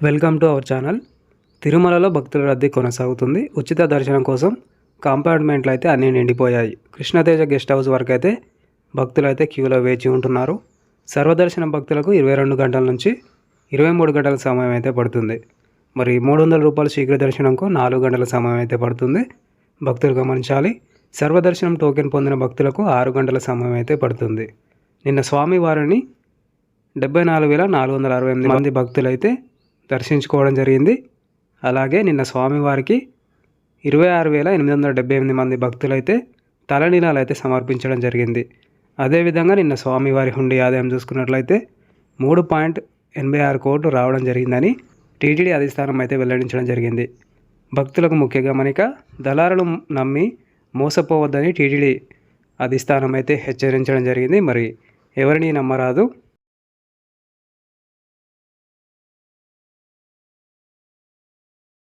Welcome to our channel. తిరుమలలో భక్తుల రద్దీ కొనసాగుతుంది. ఉచిత దర్శనం కోసం కంపార్ట్మెంట్లు అయితే అన్నీ నిండిపోయాయి. కృష్ణతేజ గెస్ట్ హౌస్ వరకు అయితే భక్తులు అయితే క్యూలో వేచి ఉంటున్నారు. సర్వదర్శనం భక్తులకు 22 గంటల నుంచి 23 గంటల సమయం అయితే పడుతుంది. మరి 300 రూపాయల శీఘ్ర దర్శనంకు 4 గంటల సమయం అయితే పడుతుంది. భక్తులు గమనించాలి. సర్వదర్శనం టోకెన్ పొందిన భక్తులకు 6 గంటల సమయం అయితే పడుతుంది. నిన్న స్వామివారిని 74,468 మంది భక్తులైతే దర్శించుకోవడం జరిగింది. అలాగే నిన్న స్వామివారికి 26,878 మంది భక్తులైతే తలనీలాలు అయితే సమర్పించడం జరిగింది. అదేవిధంగా నిన్న స్వామివారి హుండీ ఆదాయం చూసుకున్నట్లయితే 3.86 కోట్లు రావడం జరిగిందని టీటీడీ అధిష్టానం అయితే వెల్లడించడం జరిగింది. భక్తులకు ముఖ్య గమనిక, దళారులు నమ్మి మోసపోవద్దని టీటీడీ అధిష్టానం అయితే హెచ్చరించడం జరిగింది. మరి ఎవరిని నమ్మరాదు.